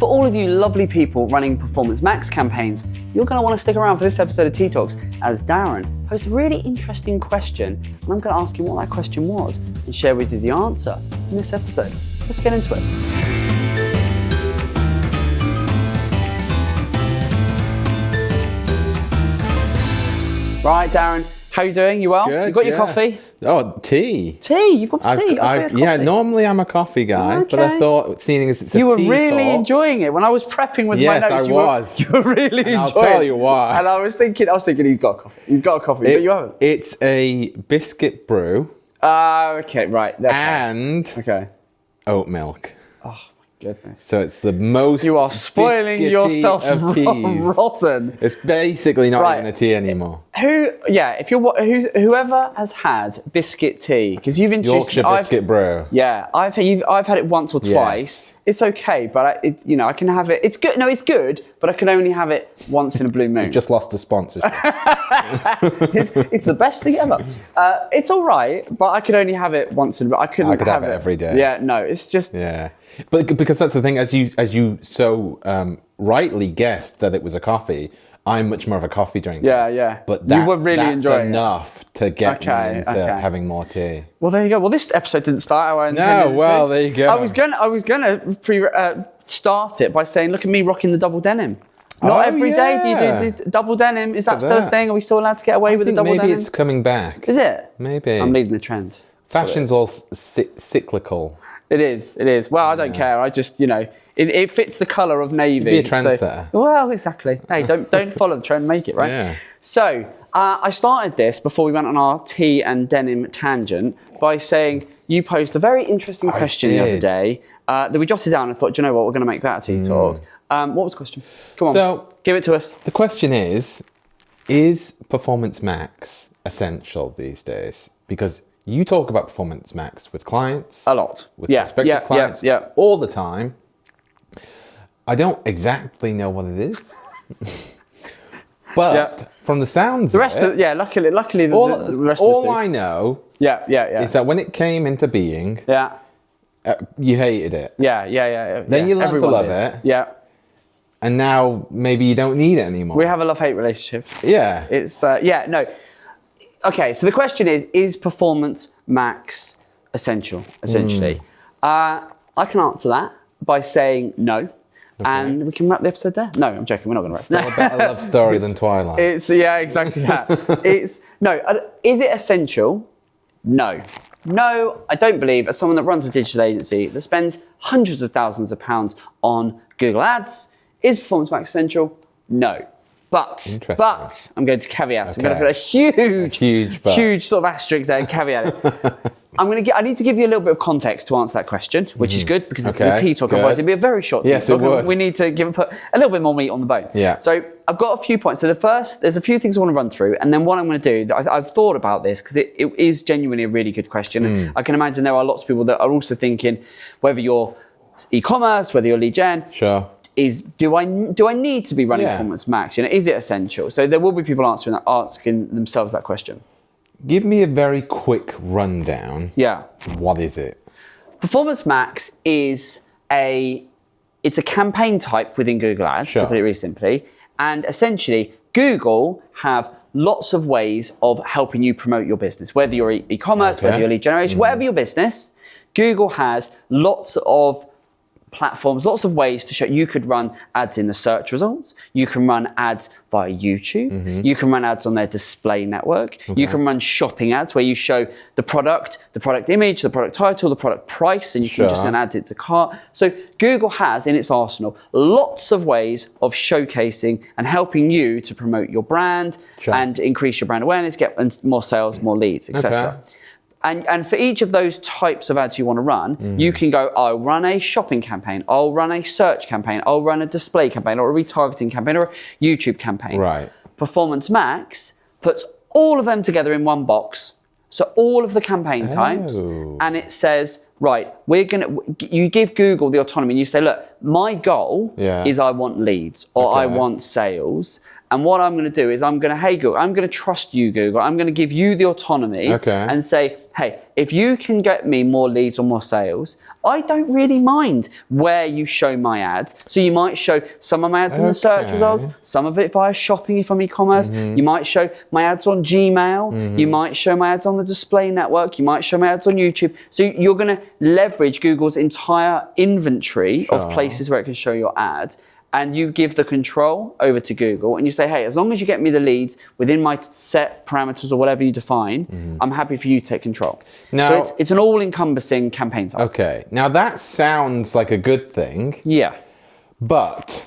For all of you lovely people running Performance Max campaigns, you're going to want to stick around for this episode of T.E.A Talks as Darren posed a really interesting question, and I'm going to ask him what that question was and share with you the answer in this episode. Let's get into it. Right, Darren, how are you doing? You well? Good, you got your coffee? Oh, tea. Tea? You've got tea? Yeah, normally I'm a coffee guy, Okay. but I thought, seeing as it's a You were tea really talk, enjoying it. When I was prepping with my notes, I was. You were really enjoying it. I'll tell you why. And I was thinking he's got a coffee. He's got a coffee, but you haven't. It's a biscuit brew Okay, right. and Okay. oat milk. Oh, Goodness. So it's the most You are spoiling biscuity yourself of teas. rotten. It's basically not even a tea anymore. Whoever has had biscuit tea, because you've introduced Yorkshire biscuit brew. Yeah, I've had it once or twice. Yes. It's okay, but I can have it. It's good. No, it's good, but I can only have it once in a blue moon. You've just lost a sponsorship. It's the best thing ever. It's all right, but I could only have it once in. I could have it every day. Yeah, no, it's just. Yeah, but because that's the thing, as you so rightly guessed that it was a coffee. I'm much more of a coffee drinker. Yeah. But you were really enjoying enough to get me into having more tea. Well, there you go. Well, this episode didn't start how I intended there you go. I was gonna start it by saying, look at me rocking the double denim. Not every day do you do double denim. Is that still a thing? Are we still allowed to get away with the double denim? Maybe it's coming back. Is it? Maybe. I'm leading the trend. Fashion's all cyclical. It is. Well, I don't care. I just, it fits the colour of navy. You'd be a trendsetter. Well, exactly. Hey, don't follow the trend, make it, right? Yeah. So, I started this before we went on our tea and denim tangent by saying you posed a very interesting question the other day that we jotted down and thought, do you know what, we're going to make that a tea talk. What was the question? Come on, so, give it to us. The question is Performance Max essential these days? Because you talk about Performance Max with clients. A lot. With prospective clients all the time. I don't exactly know what it is. But from the sounds of it... luckily the rest of us do. All I know is that when it came into being, you hated it. Yeah. Then you learned to love it. Yeah. And now maybe you don't need it anymore. We have a love-hate relationship. Yeah. It's, no. Okay, so the question is Performance Max essential, essentially? I can answer that by saying no. Okay. And we can wrap the episode there. No, I'm joking. We're not going to wrap. Still a better love story than Twilight. Exactly that. Is it essential? No. No, I don't believe, as someone that runs a digital agency that spends hundreds of thousands of pounds on Google Ads, is Performance Max essential? No. But I'm going to caveat. Okay. I'm going to put a huge sort of asterisk there and caveat it. I need to give you a little bit of context to answer that question, which is good because this is a tea talk. Otherwise, it'd be a very short tea talk. We need to put a little bit more meat on the bone. Yeah. So I've got a few points. So there's a few things I want to run through, and then what I'm going to do. I've thought about this because it is genuinely a really good question. And I can imagine there are lots of people that are also thinking, whether you're e-commerce, whether you're lead gen. Sure. Do I need to be running Performance Max? Is it essential? So there will be people asking themselves that question. Give me a very quick rundown. Yeah. What is it? Performance Max is a campaign type within Google Ads, to put it really simply. And essentially, Google have lots of ways of helping you promote your business. Whether you're e-commerce, whether you're lead generation, whatever your business, Google has lots of platforms, lots of ways to show. You could run ads in the search results. You can run ads via YouTube. You can run ads on their display network. You can run shopping ads where you show the product image, the product title, the product price, and you can just then add it to cart. So Google has in its arsenal lots of ways of showcasing and helping you to promote your brand and increase your brand awareness, get more sales, more leads, etc. And for each of those types of ads you want to run, you can go, I'll run a shopping campaign, I'll run a search campaign, I'll run a display campaign, or a retargeting campaign, or a YouTube campaign. Right. Performance Max puts all of them together in one box. So all of the campaign types, and it says, right, you give Google the autonomy and you say, look, my goal is I want leads or I want sales. And what I'm going to do is hey Google, I'm going to trust you, Google. I'm going to give you the autonomy and say, hey, if you can get me more leads or more sales, I don't really mind where you show my ads. So you might show some of my ads in the search results, some of it via shopping if I'm e-commerce. You might show my ads on Gmail. You might show my ads on the display network. You might show my ads on YouTube. So you're going to leverage Google's entire inventory of places where it can show your ads. And you give the control over to Google and you say, hey, as long as you get me the leads within my set parameters or whatever you define, I'm happy for you to take control. Now, so it's an all-encompassing campaign type. Okay, now that sounds like a good thing. Yeah. But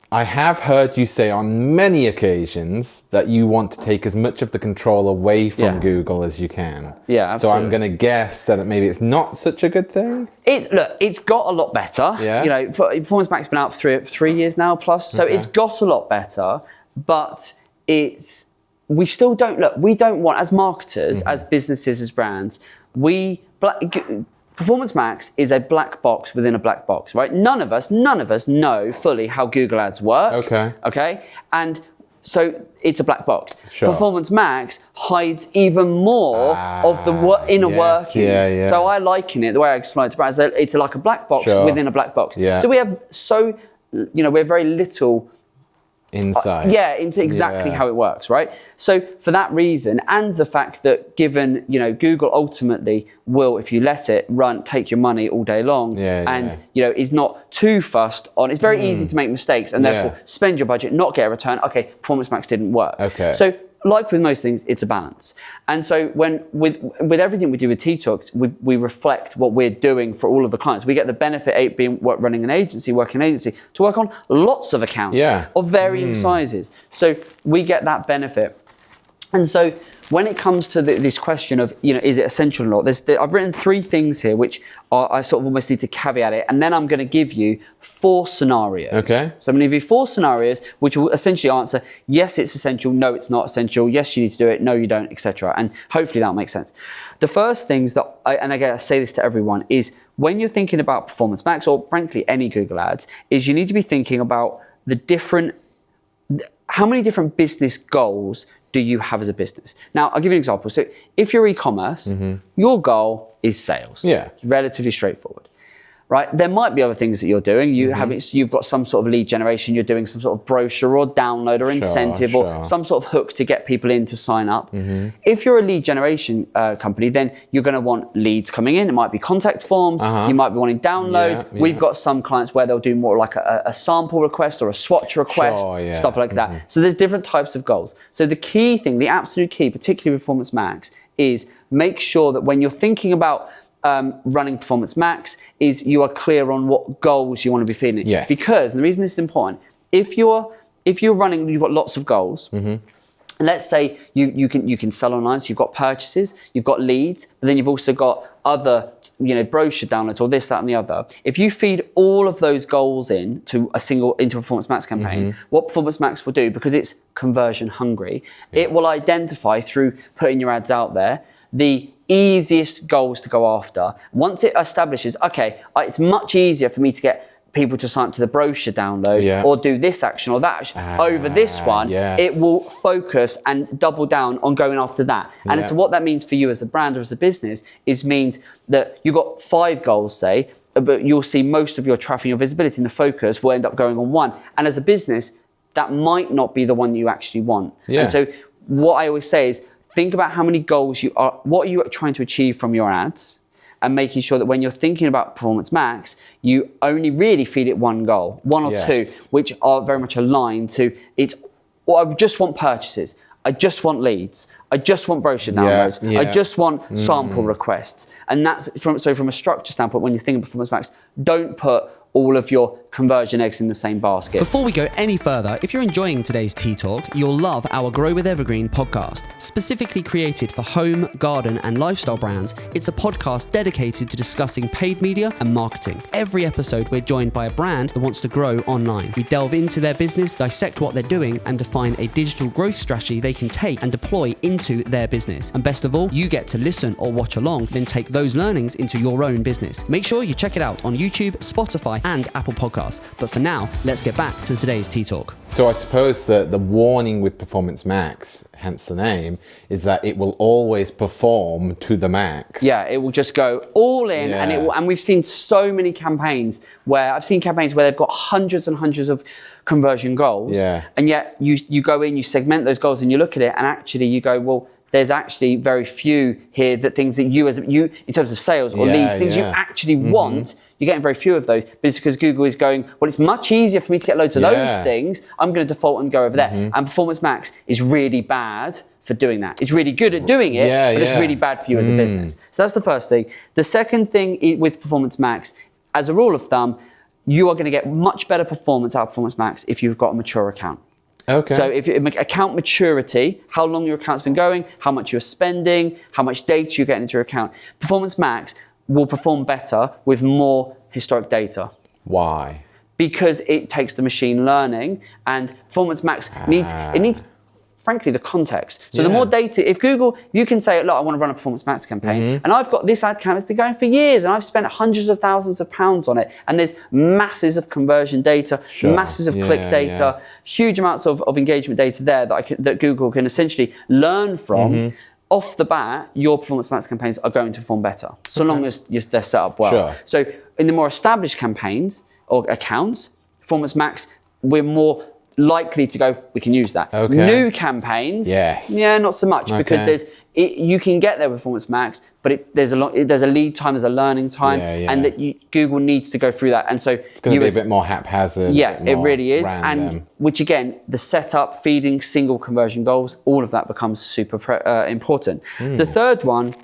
I have heard you say on many occasions that you want to take as much of the control away from Google as you can. Yeah, absolutely. So I'm going to guess that maybe it's not such a good thing. It's got a lot better. Yeah. You know, Performance Max has been out for three years now plus, so it's got a lot better. But we still don't we don't want, as marketers, as businesses, as brands, Performance Max is a black box within a black box, right? None of us know fully how Google Ads work. Okay. And so it's a black box. Performance Max hides even more of the inner workings. So I liken it, the way I explain it to brands, it's like a black box within a black box. So we have we're very little insight. Into exactly how it works, right? So for that reason, and the fact that given, Google ultimately will, if you let it run, take your money all day long, is not too fussed on, it's very easy to make mistakes and therefore spend your budget, not get a return. Okay, Performance Max didn't work. So like with most things, it's a balance. And so when with everything we do with T.E.A Talks, we reflect what we're doing for all of the clients. We get the benefit, running an agency, working an agency, to work on lots of accounts of varying sizes. So we get that benefit. And so when it comes to this question of, is it essential or not, I've written three things here which I sort of almost need to caveat it, and then I'm going to give you 4 scenarios. Okay. So I'm going to give you 4 scenarios which will essentially answer, yes, it's essential, no, it's not essential, yes, you need to do it, no, you don't, etc. And hopefully that'll make sense. The first things that, and again, I say this to everyone, is when you're thinking about Performance Max, or frankly any Google Ads, is you need to be thinking about how many different business goals do you have as a business? Now, I'll give you an example. So if you're e-commerce, your goal is sales. It's relatively straightforward, right? There might be other things that you're doing. You've got some sort of lead generation. You're doing some sort of brochure or download or incentive or some sort of hook to get people in to sign up. If you're a lead generation company, then you're going to want leads coming in. It might be contact forms. You might be wanting downloads. We've got some clients where they'll do more like a sample request or a swatch request, stuff like that. So there's different types of goals. So the key thing, the absolute key, particularly with Performance Max, is make sure that when you're thinking about running Performance Max, is you are clear on what goals you want to be feeding. Because, and the reason this is important, if you're running, you've got lots of goals. And let's say you can sell online, so you've got purchases, you've got leads, but then you've also got other brochure downloads or this, that, and the other. If you feed all of those goals into a Performance Max campaign, what Performance Max will do, because it's conversion hungry, it will identify through putting your ads out there the easiest goals to go after. Once it establishes, okay, it's much easier for me to get people to sign up to the brochure download or do this action or that action over this one, it will focus and double down on going after that. And as to what that means for you as a brand or as a business, means that you've got 5 goals, say, but you'll see most of your traffic, your visibility and the focus will end up going on one. And as a business, that might not be the one you actually want. And so what I always say is, think about how many goals what are you trying to achieve from your ads, and making sure that when you're thinking about Performance Max, you only really feed it one goal, one or two, which are very much aligned to I just want purchases, I just want leads, I just want brochure downloads, I just want sample requests. And that's from a structure standpoint, when you're thinking Performance Max, don't put all of your conversion eggs in the same basket. Before we go any further, if you're enjoying today's Tea Talk, you'll love our Grow with Evergreen podcast. Specifically created for home, garden, and lifestyle brands, it's a podcast dedicated to discussing paid media and marketing. Every episode, we're joined by a brand that wants to grow online. We delve into their business, dissect what they're doing, and define a digital growth strategy they can take and deploy into their business. And best of all, you get to listen or watch along, then take those learnings into your own business. Make sure you check it out on YouTube, Spotify, and Apple Podcasts. But for now, let's get back to today's Tea Talk. So I suppose that the warning with Performance Max, hence the name, is that it will always perform to the max. Yeah, it will just go all in, and we've seen so many campaigns where they've got hundreds and hundreds of conversion goals, and yet you go in, you segment those goals, and you look at it, and actually you go, well, there's actually very few here that things that you in terms of sales or leads, things you actually want. You're getting very few of those, but it's because Google is going, well, it's much easier for me to get loads of those things. I'm going to default and go over there. And Performance Max is really bad for doing that. It's really good at doing it, but it's really bad for you as a business. So that's the first thing. The second thing with Performance Max, as a rule of thumb, you are going to get much better performance out of Performance Max if you've got a mature account. Okay. So if account maturity, how long your account's been going, how much you're spending, how much data you're getting into your account, Performance Max will perform better with more historic data. Why? Because it takes the machine learning, and Performance Max needs frankly the context. So the more data, if you can say, look, I want to run a Performance Max campaign, and I've got this ad campaign that's been going for years, and I've spent hundreds of thousands of pounds on it, and there's masses of conversion data, masses of click data, huge amounts of engagement data there that Google can essentially learn from. Off the bat, your Performance Max campaigns are going to perform better, so long as they're set up well. So in the more established campaigns or accounts, Performance Max, we're more likely to go, we can use that. New campaigns, not so much, because you can get there with Performance Max, but there's a lead time, there's a learning time, and that Google needs to go through that. And so it's going to be a bit more haphazard. Yeah, it really is. Random. And which again, the setup, feeding single conversion goals, all of that becomes super important. The third one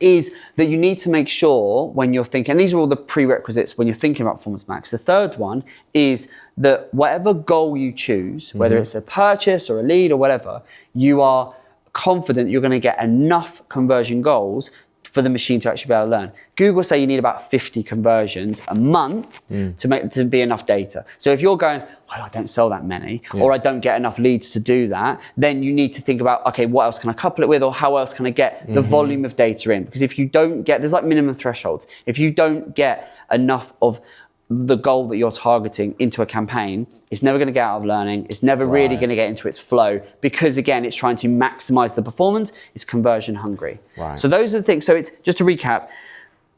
is that you need to make sure when you're thinking, and these are all the prerequisites when you're thinking about Performance Max. The third one is that whatever goal you choose, whether it's a purchase or a lead or whatever, you are confident you're going to get enough conversion goals for the machine to actually be able to learn. Google say you need about 50 conversions a month to be enough data. So if you're going, well, I don't sell that many, or I don't get enough leads to do that, then you need to think about, okay, what else can I couple it with, or how else can I get the volume of data in? Because if you don't get, there's like minimum thresholds. If you don't get enough of the goal that you're targeting into a campaign, it's never going to get out of learning. It's never really going to get into its flow, because again, it's trying to maximize the performance. It's conversion hungry. So those are the things. So it's just to recap,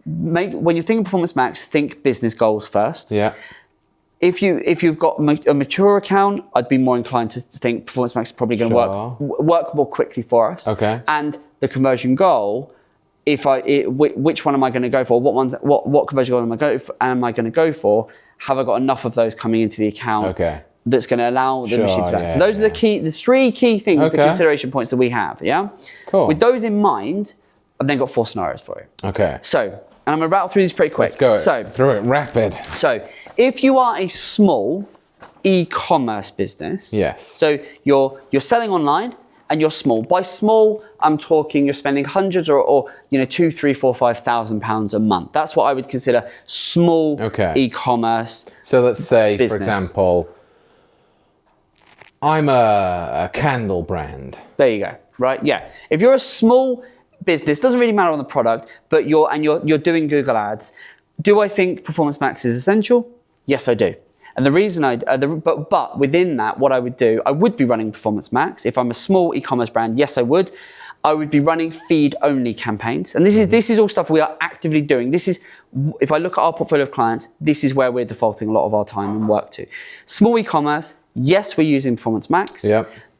when you think Performance Max, think business goals first. If you've got a mature account, I'd be more inclined to think Performance Max is probably going to work more quickly for us. And the conversion goal, which one am I going to go for? What conversion goal am I going to go for? Have I got enough of those coming into the account that's going to allow the machine to learn? So those are the three key things, the consideration points that we have. With those in mind, I've then got 4 scenarios for you. So, and I'm going to rattle through these pretty quick. Let's go through it rapid. So, if you are a small e-commerce business, so you're selling online, and you're small. By small, I'm talking you're spending hundreds or £2,000, £3,000, £4,000, £5,000 a month. That's what I would consider small e-commerce. So let's say, business. For example, I'm a candle brand. There you go. Right? Yeah. If you're a small business, doesn't really matter on the product, but you're doing Google Ads. Do I think Performance Max is essential? Yes, I do. And the reason but within that, what I would do, I would be running Performance Max. If I'm a small e-commerce brand, yes, I would. I would be running feed-only campaigns. And this is all stuff we are actively doing. This is, if I look at our portfolio of clients, this is where we're defaulting a lot of our time and work to. Small e-commerce, yes, we're using Performance Max.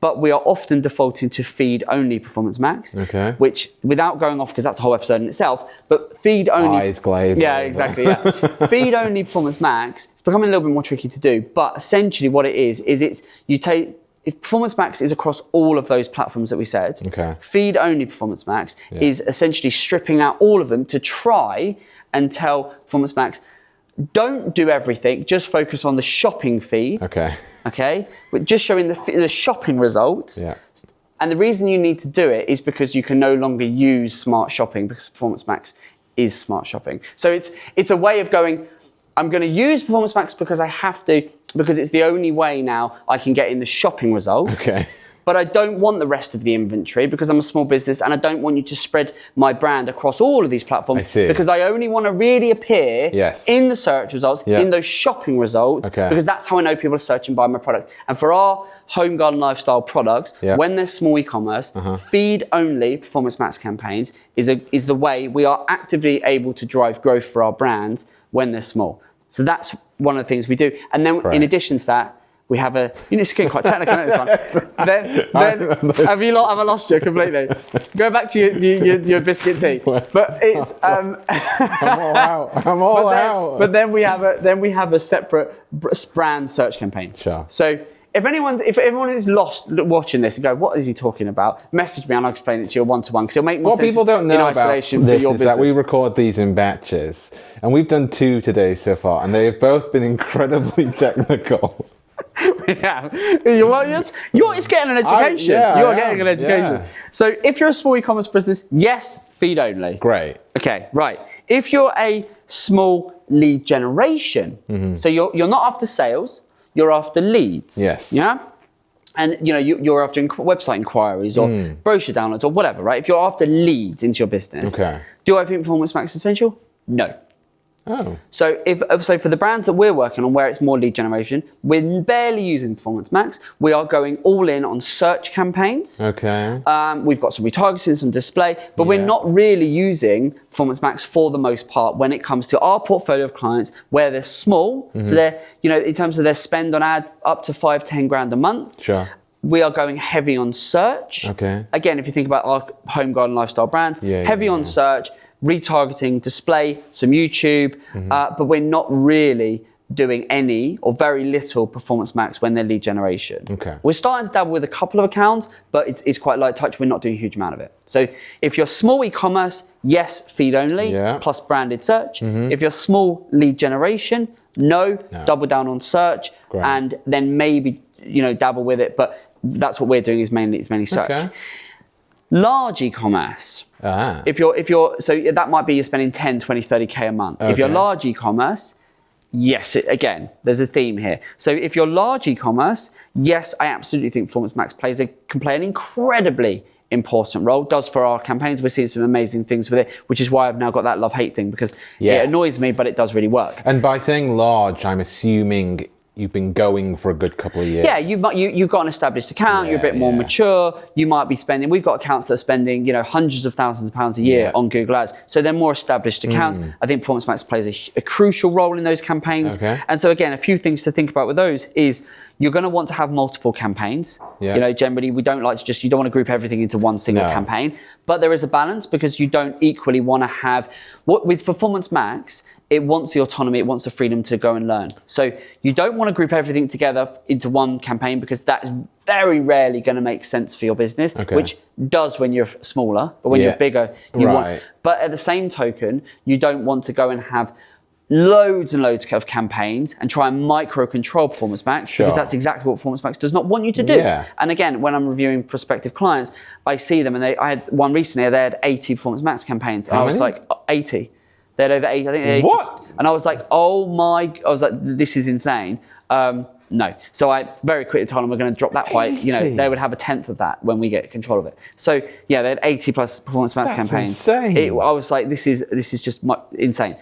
But we are often defaulting to feed-only Performance Max, which, without going off, because that's a whole episode in itself, but feed-only... Eyes glazed. Yeah, exactly, Feed-only Performance Max, it's becoming a little bit more tricky to do, but essentially what it is if Performance Max is across all of those platforms that we said, feed-only Performance Max is essentially stripping out all of them to try and tell Performance Max, don't do everything. Just focus on the shopping feed. Okay. But just showing the shopping results. Yeah. And the reason you need to do it is because you can no longer use smart shopping because Performance Max is smart shopping. So it's a way of going, I'm going to use Performance Max because I have to, because it's the only way now I can get in the shopping results. Okay. But I don't want the rest of the inventory because I'm a small business and I don't want you to spread my brand across all of these platforms because I only want to really appear in the search results, in those shopping results, because that's how I know people are searching by my product. And for our home garden lifestyle products, when they're small e-commerce, feed only Performance Max campaigns is the way we are actively able to drive growth for our brands when they're small. So that's one of the things we do. And then in addition to that, we have it's getting quite technical on this one. Then have I lost you completely? Go back to your biscuit tea. But it's I'm all out. But then we have a separate brand search campaign. Sure. So if everyone is lost watching this and go, what is he talking about? Message me and I'll explain it to you one-to-one because it'll make more sense. What people don't know about this for your is business. that we record these in batches, and we've done 2 today so far, and they have both been incredibly technical. Yeah, you're getting an education. You're getting an education. Yeah. So if you're a small e-commerce business, yes, feed only. Great. Okay, right. If you're a small lead generation, so you're not after sales, you're after leads. Yes. Yeah. And you're after website inquiries or brochure downloads or whatever, right? If you're after leads into your business, do I think Performance Max is essential? No. Oh. So for the brands that we're working on where it's more lead generation, we're barely using Performance Max. We are going all in on search campaigns. Okay. We've got some retargeting, some display, but we're not really using Performance Max for the most part when it comes to our portfolio of clients where they're small. So they're, in terms of their spend on ad up to 5-10 grand a month. Sure. We are going heavy on search. Okay. Again, if you think about our home garden lifestyle brands, heavy on search, retargeting, display, some YouTube, but we're not really doing any or very little Performance Max when they're lead generation. Okay. We're starting to dabble with a couple of accounts, but it's quite light touch. We're not doing a huge amount of it. So if you're small e-commerce, yes, feed only, plus branded search. If you're small lead generation, no, double down on search, and then maybe dabble with it. But that's what we're doing is mainly search. Okay. Large e-commerce. If you're so that might be you're spending 10, 20, 30K a month. If you're large e-commerce, yes, again, there's a theme here. So if you're large e-commerce, yes, I absolutely think Performance Max can play an incredibly important role. Does for our campaigns. We're seeing some amazing things with it, which is why I've now got that love-hate thing because it annoys me, but it does really work. And by saying large, I'm assuming you've been going for a good couple of years. Yeah, you've got an established account, you're a bit more mature, you might be spending, we've got accounts that are spending, hundreds of thousands of pounds a year on Google Ads. So they're more established accounts. I think Performance Max plays a crucial role in those campaigns. And so again, a few things to think about with those is you're going to want to have multiple campaigns. Generally, we don't like to you don't want to group everything into one single campaign, but there is a balance because you don't equally want to have, with Performance Max, it wants the autonomy, it wants the freedom to go and learn. So you don't want to group everything together into one campaign because that is very rarely going to make sense for your business, which does when you're smaller, but when you're bigger, you want. But at the same token, you don't want to go and have loads and loads of campaigns and try and micro control Performance Max because that's exactly what Performance Max does not want you to do. And again, when I'm reviewing prospective clients, I see them and I had one recently, they had 80 Performance Max campaigns. And I was like, 80. They had over 80, I think they had 80. What? And I was like, this is insane. No. So I very quickly told them we're going to drop that by, they would have a tenth of that when we get control of it. So yeah, they had 80 plus Performance Max campaigns. Insane. I was like, this is just insane.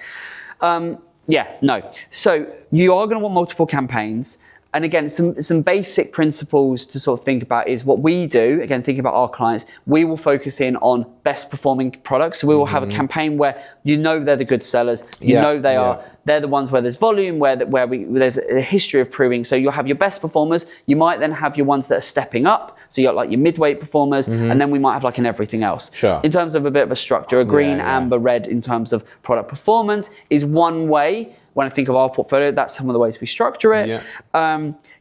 No. So you are going to want multiple campaigns. And again, some basic principles to sort of think about is what we do. Again, thinking about our clients, we will focus in on best performing products. So we will have a campaign where they're the good sellers. They're the ones where there's volume, where there's a history of proving. So you'll have your best performers. You might then have your ones that are stepping up. So you're like your midweight performers, and then we might have like an everything else. Sure. In terms of a bit of a structure, a green, amber, red in terms of product performance is one way. When I think of our portfolio, that's some of the ways we structure it.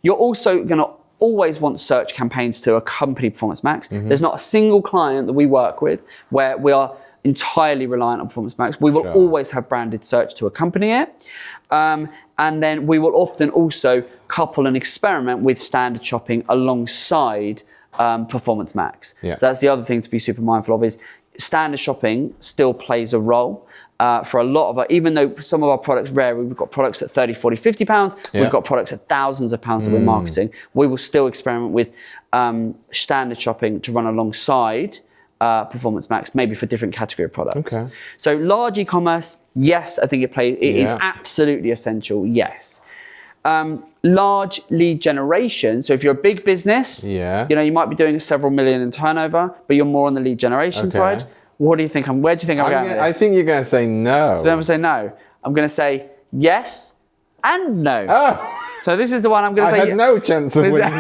You're also going to always want search campaigns to accompany Performance Max. There's not a single client that we work with where we are entirely reliant on Performance Max. We will always have branded search to accompany it. And then we will often also couple and experiment with standard shopping alongside Performance Max. So that's the other thing to be super mindful of, is standard shopping still plays a role. For a lot of our, even though some of our products rare, we've got products at 30, 40, 50 pounds, we've got products at thousands of pounds that we're marketing. We will still experiment with standard shopping to run alongside Performance Max, maybe for different category of products. So large e-commerce, yes, I think it is absolutely essential, yes. Large lead generation. So if you're a big business, you know, you might be doing several million in turnover, but you're more on the lead generation side. What do you think? Where do you think I'm going with this? I think you're going to say no. So I'm going to say no. I'm going to say yes and no. Oh. So this is the one I'm going to say. I had no chance of winning.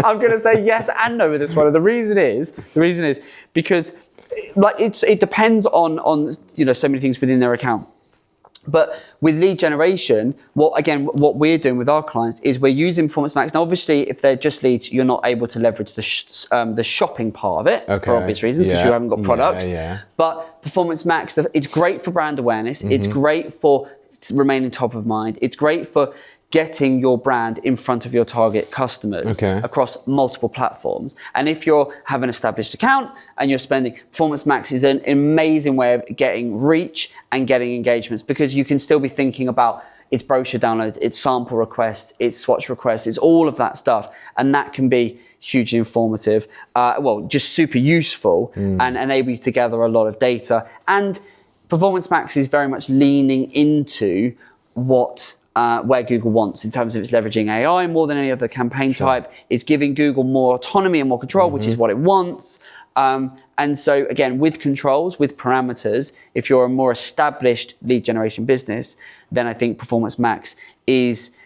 I'm going to say yes and no with this one. And the reason is because like it depends on you know, so many things within their account. But with lead generation, what we're doing with our clients is we're using Performance Max. Now, obviously, if they're just leads, you're not able to leverage the shopping part of it for obvious reasons, because you haven't got products. But Performance Max, it's great for brand awareness. It's great for remaining top of mind. It's great for getting your brand in front of your target customers across multiple platforms. And if you have an established account and you're spending, Performance Max is an amazing way of getting reach and getting engagements, because you can still be thinking about its brochure downloads, its sample requests, its swatch requests, it's all of that stuff. And that can be hugely informative, just super useful and enable you to gather a lot of data. And Performance Max is very much leaning into where Google wants in terms of it's leveraging AI more than any other campaign type. It's giving Google more autonomy and more control, which is what it wants. And so again, with controls, with parameters, if you're a more established lead generation business, then I think Performance Max is,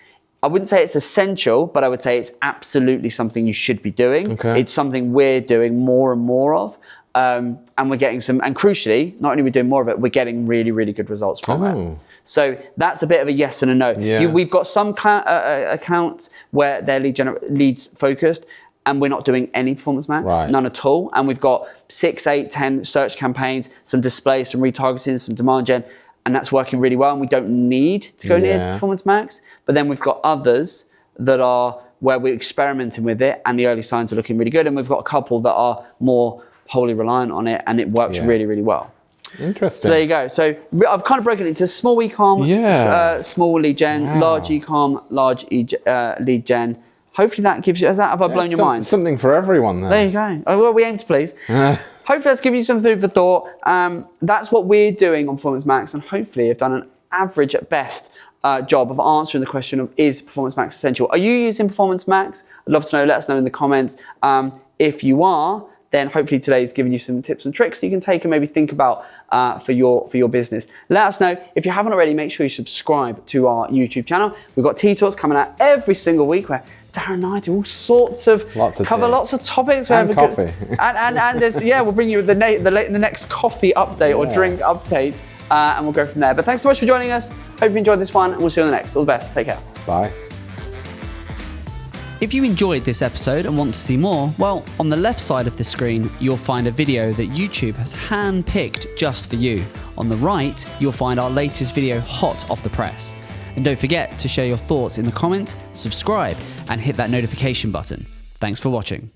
I wouldn't say it's essential, but I would say it's absolutely something you should be doing. It's something we're doing more and more of. And we're getting and crucially, not only are we doing more of it, we're getting really, really good results from it. So that's a bit of a yes and a no. We've got some accounts where they're leads focused, and we're not doing any Performance Max, none at all. And we've got 6, 8, 10 search campaigns, some display, some retargeting, some demand gen, and that's working really well. And we don't need to go near Performance Max. But then we've got others that are where we're experimenting with it, and the early signs are looking really good. And we've got a couple that are more wholly reliant on it, and it works really, really well. Interesting. So there you go. So I've kind of broken it into small e-com, small lead gen, large e-com, large lead gen. Hopefully that gives you, have I blown your mind? Something for everyone there. There you go. Oh, well, we aim to please. Hopefully that's given you some food for thought. That's what we're doing on Performance Max, and hopefully have done an average at best job of answering the question of, is Performance Max essential? Are you using Performance Max? I'd love to know. Let us know in the comments. If you are, then hopefully today's given you some tips and tricks you can take and maybe think about for your business. Let us know. If you haven't already, make sure you subscribe to our YouTube channel. We've got T.E.A Talks coming out every single week where Darren and I do all sorts of cover lots of topics. And coffee. And there's, we'll bring you the next coffee update or drink update, and we'll go from there. But thanks so much for joining us. Hope you enjoyed this one, and we'll see you on the next. All the best. Take care. Bye. If you enjoyed this episode and want to see more, well, on the left side of the screen, you'll find a video that YouTube has hand-picked just for you. On the right, you'll find our latest video hot off the press. And don't forget to share your thoughts in the comments, subscribe, and hit that notification button. Thanks for watching.